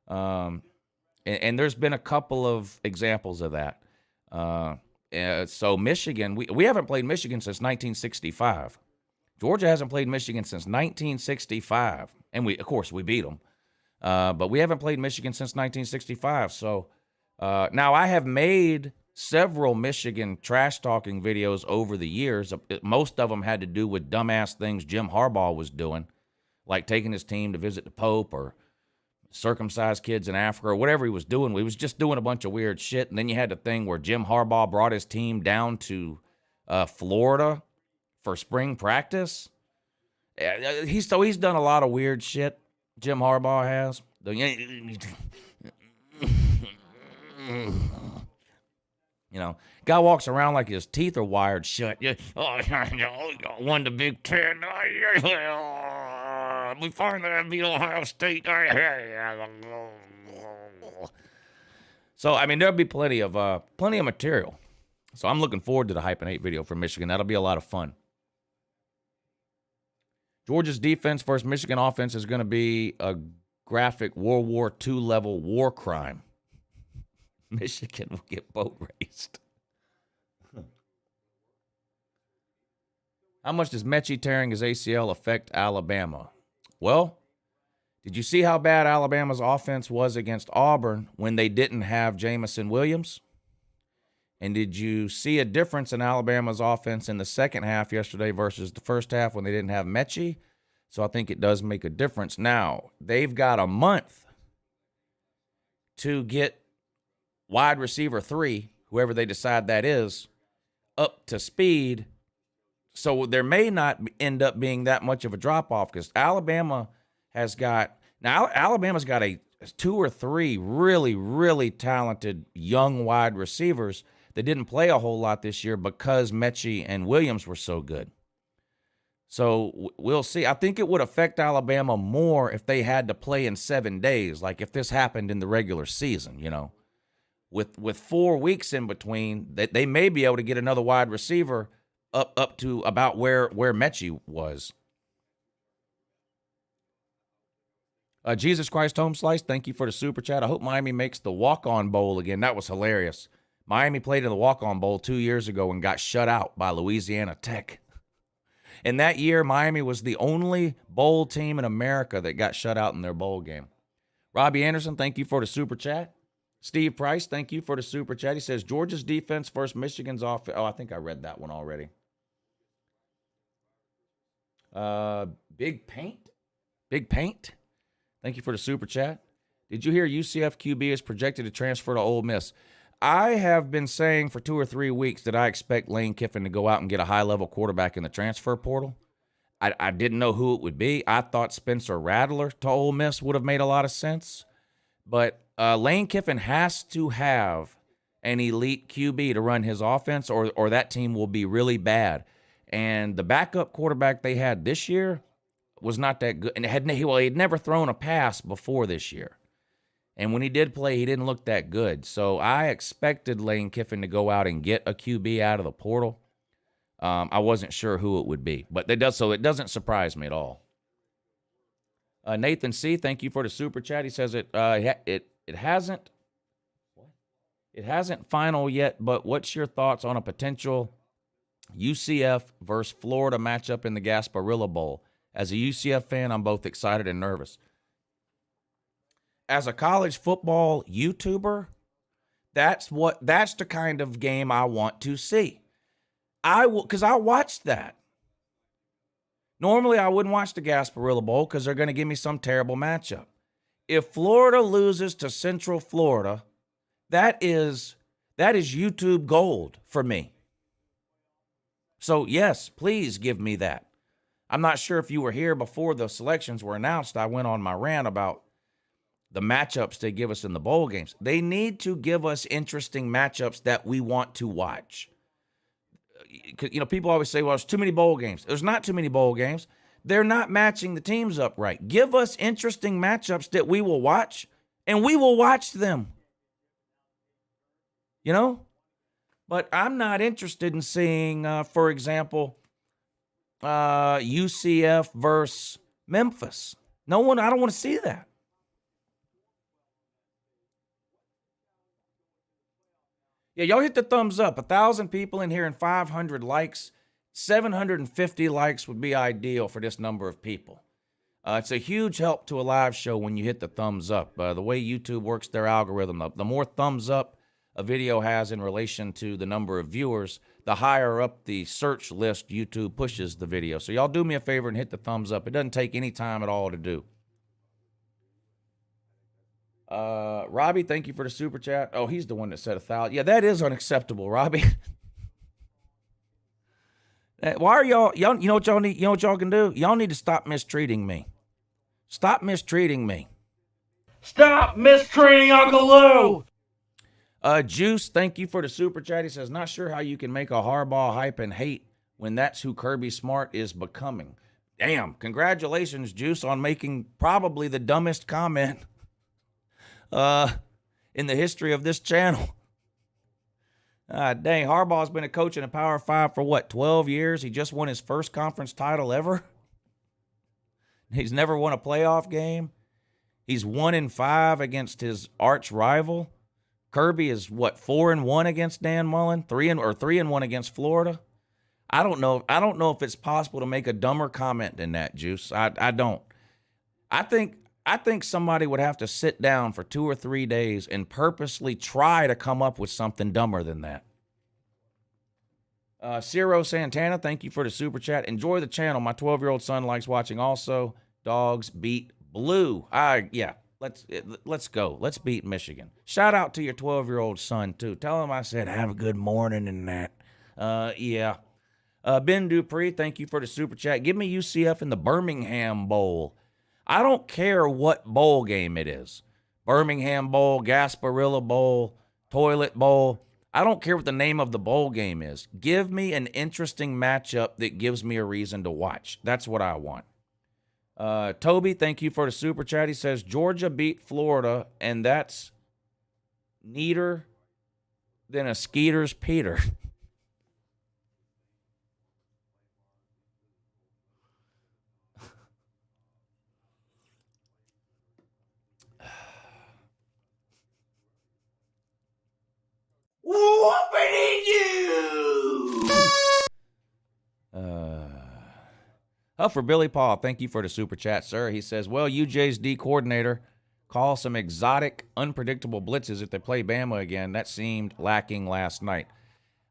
And there's been a couple of examples of that. So Michigan, we haven't played Michigan since 1965. Georgia hasn't played Michigan since 1965. And of course, we beat them. But we haven't played Michigan since 1965. So now I have made several Michigan trash-talking videos over the years. Most of them had to do with dumbass things Jim Harbaugh was doing, like taking his team to visit the Pope or circumcise kids in Africa or whatever he was doing. He was just doing a bunch of weird shit. And then you had the thing where Jim Harbaugh brought his team down to Florida for spring practice. He's done a lot of weird shit, Jim Harbaugh has. Guy walks around like his teeth are wired shut. Won the Big Ten. We finally beat Ohio State. So, I mean, there'll be plenty of material. So I'm looking forward to the hype and hate video for Michigan. That'll be a lot of fun. Georgia's defense versus Michigan offense is going to be a graphic World War II level war crime. Michigan will get boat raced. How much does Mechie tearing his ACL affect Alabama? Well, did you see how bad Alabama's offense was against Auburn when they didn't have Jamison Williams? And did you see a difference in Alabama's offense in the second half yesterday versus the first half when they didn't have Mechie? So I think it does make a difference. Now, they've got a month to get wide receiver 3, whoever they decide that is, up to speed. So there may not end up being that much of a drop-off because Alabama's got a 2 or 3 really, really talented young wide receivers that didn't play a whole lot this year because Mechie and Williams were so good. So we'll see. I think it would affect Alabama more if they had to play in 7 days, like if this happened in the regular season, With 4 weeks in between, they may be able to get another wide receiver up to about where Mechie was. Jesus Christ Home Slice, thank you for the super chat. I hope Miami makes the walk-on bowl again. That was hilarious. Miami played in the walk-on bowl 2 years ago and got shut out by Louisiana Tech. And that year, Miami was the only bowl team in America that got shut out in their bowl game. Robbie Anderson, thank you for the super chat. Steve Price, thank you for the super chat. He says, Georgia's defense versus Michigan's offense. Oh, I think I read that one already. Big Paint. Thank you for the super chat. Did you hear UCF QB is projected to transfer to Ole Miss? I have been saying for 2 or 3 weeks that I expect Lane Kiffin to go out and get a high-level quarterback in the transfer portal. I didn't know who it would be. I thought Spencer Rattler to Ole Miss would have made a lot of sense. But Lane Kiffin has to have an elite QB to run his offense, or that team will be really bad. And the backup quarterback they had this year was not that good. And he'd never thrown a pass before this year. And when he did play, he didn't look that good. So I expected Lane Kiffin to go out and get a QB out of the portal. I wasn't sure who it would be, but it doesn't surprise me at all. Nathan C., thank you for the super chat. He says it hasn't final yet, but what's your thoughts on a potential UCF versus Florida matchup in the Gasparilla Bowl? As a UCF fan, I'm both excited and nervous. As a college football YouTuber, that's the kind of game I want to see. Because I watched that. Normally, I wouldn't watch the Gasparilla Bowl because they're going to give me some terrible matchup. If Florida loses to Central Florida, that is YouTube gold for me. So, yes, please give me that. I'm not sure if you were here before the selections were announced. I went on my rant about the matchups they give us in the bowl games. They need to give us interesting matchups that we want to watch. People always say, well, there's too many bowl games. There's not too many bowl games. They're not matching the teams up right. Give us interesting matchups that we will watch, and we will watch them. But I'm not interested in seeing, for example, UCF versus Memphis. I don't want to see that. Yeah, y'all hit the thumbs up. 1,000 people in here and 500 likes. 750 likes would be ideal for this number of people. It's a huge help to a live show when you hit the thumbs up. The way YouTube works their algorithm, the more thumbs up a video has in relation to the number of viewers, the higher up the search list YouTube pushes the video. So y'all do me a favor and hit the thumbs up. It doesn't take any time at all to do. Robbie, thank you for the super chat. Oh, he's the one that said 1,000. Yeah, that is unacceptable, Robbie. Why are y'all, you know what y'all need? You know what y'all can do? Y'all need to stop mistreating me. Stop mistreating me. Stop mistreating Uncle Lou. Juice, thank you for the super chat. He says, not sure how you can make a Harbaugh hype and hate when that's who Kirby Smart is becoming. Damn, congratulations, Juice, on making probably the dumbest comment in the history of this channel. Dang, Harbaugh's been a coach in a Power 5 for what, 12 years? He just won his first conference title ever. He's never won a playoff game. He's 1-5 against his arch rival. Kirby is what, 4-1 against Dan Mullen, 3-1 against Florida. I don't know if it's possible to make a dumber comment than that, Juice. I don't. I think somebody would have to sit down for 2 or 3 days and purposely try to come up with something dumber than that. Ciro Santana, thank you for the super chat. Enjoy the channel. My 12-year-old son likes watching also. Dogs beat blue. Let's go. Let's beat Michigan. Shout out to your 12-year-old son, too. Tell him I said have a good morning and that. Yeah. Ben Dupree, thank you for the super chat. Give me UCF in the Birmingham Bowl. I don't care what bowl game it is. Birmingham Bowl, Gasparilla Bowl, Toilet Bowl. I don't care what the name of the bowl game is. Give me an interesting matchup that gives me a reason to watch. That's what I want. Toby, thank you for the super chat. He says, Georgia beat Florida, and that's neater than a Skeeter's Peter. Whoopity you! For Billy Paul, thank you for the super chat, sir. He says, well, UJ's D coordinator call some exotic, unpredictable blitzes if they play Bama again. That seemed lacking last night.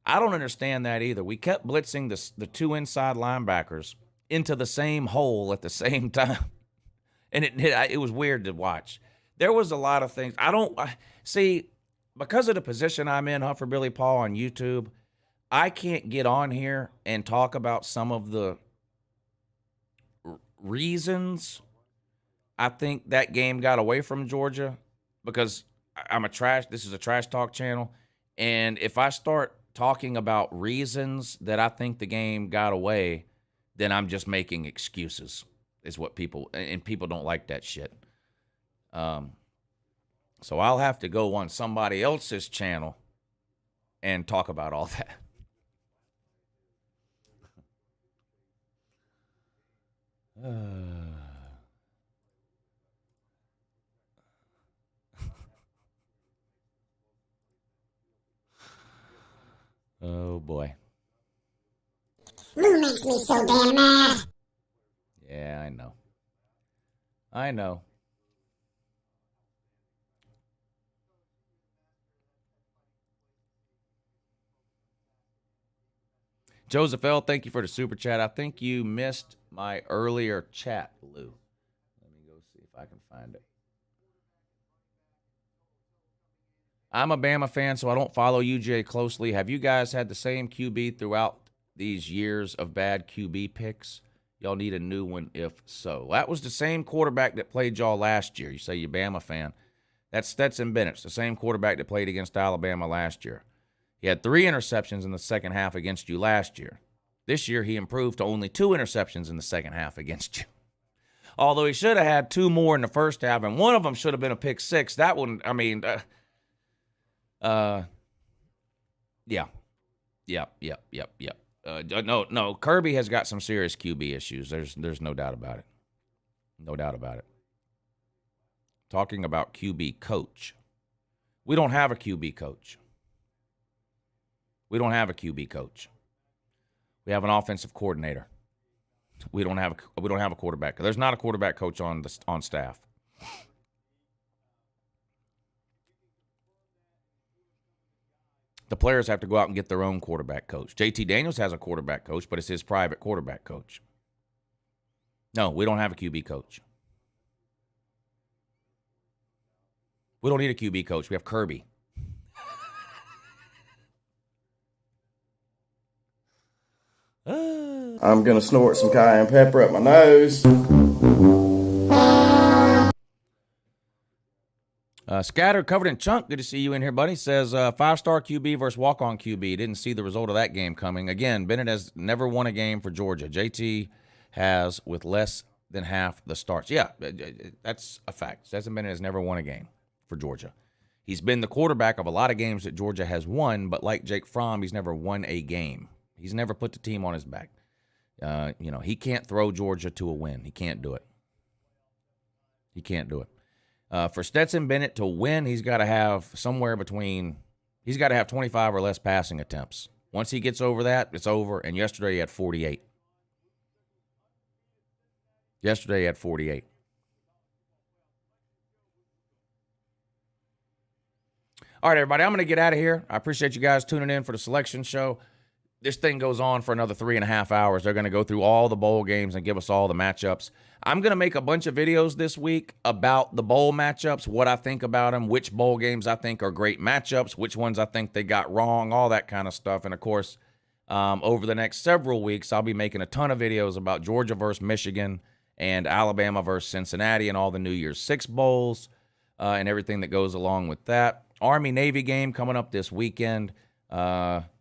I don't understand that either. We kept blitzing the two inside linebackers into the same hole at the same time. And it was weird to watch. There was a lot of things. See, because of the position I'm in, for Billy Paul on YouTube, I can't get on here and talk about some of the reasons I think that game got away from Georgia, because this is a trash talk channel. And if I start talking about reasons that I think the game got away, then I'm just making excuses, is what people don't like that shit. So I'll have to go on somebody else's channel and talk about all that. Oh, boy. Lou makes me so damn mad. Yeah, I know. Joseph L., thank you for the super chat. I think you missed my earlier chat, Lou. Let me go see if I can find it. I'm a Bama fan, so I don't follow UJ closely. Have you guys had the same QB throughout these years of bad QB picks? Y'all need a new one if so. That was the same quarterback that played y'all last year. You say you're a Bama fan. That's Stetson Bennett, the same quarterback that played against Alabama last year. He had 3 interceptions in the second half against you last year. This year, he improved to only 2 interceptions in the second half against you. Although he should have had 2 more in the first half, and one of them should have been a pick 6. That one, I mean, yeah. No, Kirby has got some serious QB issues. There's no doubt about it. No doubt about it. Talking about QB coach. We don't have a QB coach. We don't have a QB coach. We have an offensive coordinator. We don't have a quarterback. There's not a quarterback coach on staff. The players have to go out and get their own quarterback coach. JT Daniels has a quarterback coach, but it's his private quarterback coach. No, we don't have a QB coach. We don't need a QB coach. We have Kirby. I'm going to snort some cayenne pepper up my nose. Scattered, covered in chunk. Good to see you in here, buddy. Says 5-star QB versus walk-on QB. Didn't see the result of that game coming. Again, Bennett has never won a game for Georgia. JT has with less than half the starts. Yeah, that's a fact. Stetson Bennett has never won a game for Georgia. He's been the quarterback of a lot of games that Georgia has won, but like Jake Fromm, he's never won a game. He's never put the team on his back. He can't throw Georgia to a win. He can't do it. He can't do it. For Stetson Bennett to win, he's got to have 25 or less passing attempts. Once he gets over that, it's over. And yesterday he had 48. All right, everybody, I'm going to get out of here. I appreciate you guys tuning in for the selection show. This thing goes on for another 3.5 hours. They're going to go through all the bowl games and give us all the matchups. I'm going to make a bunch of videos this week about the bowl matchups, what I think about them, which bowl games I think are great matchups, which ones I think they got wrong, all that kind of stuff. And, of course, over the next several weeks, I'll be making a ton of videos about Georgia versus Michigan and Alabama versus Cincinnati and all the New Year's Six bowls and everything that goes along with that. Army-Navy game coming up this weekend.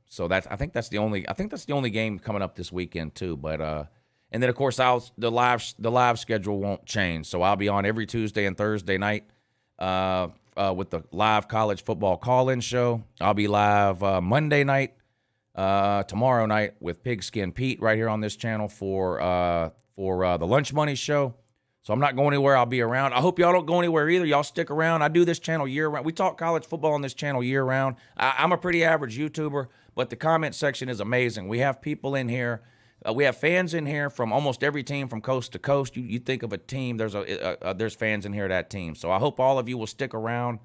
So I think that's the only game coming up this weekend too. But and then of course the live schedule won't change. So I'll be on every Tuesday and Thursday night with the live college football call-in show. I'll be live Monday night, tomorrow night with Pigskin Pete right here on this channel for the Lunch Money show. So I'm not going anywhere. I'll be around. I hope y'all don't go anywhere either. Y'all stick around. I do this channel year-round. We talk college football on this channel year-round. I'm a pretty average YouTuber, but the comment section is amazing. We have people in here. We have fans in here from almost every team from coast to coast. You think of a team, there's fans in here of that team. So I hope all of you will stick around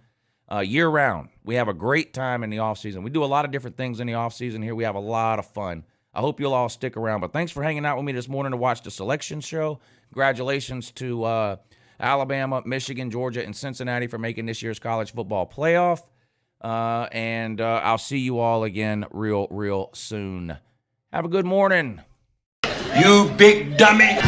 year-round. We have a great time in the offseason. We do a lot of different things in the offseason here. We have a lot of fun. I hope you'll all stick around. But thanks for hanging out with me this morning to watch the selection show. Congratulations to Alabama, Michigan, Georgia, and Cincinnati for making this year's college football playoff. And I'll see you all again real soon. Have a good morning. You big dummy.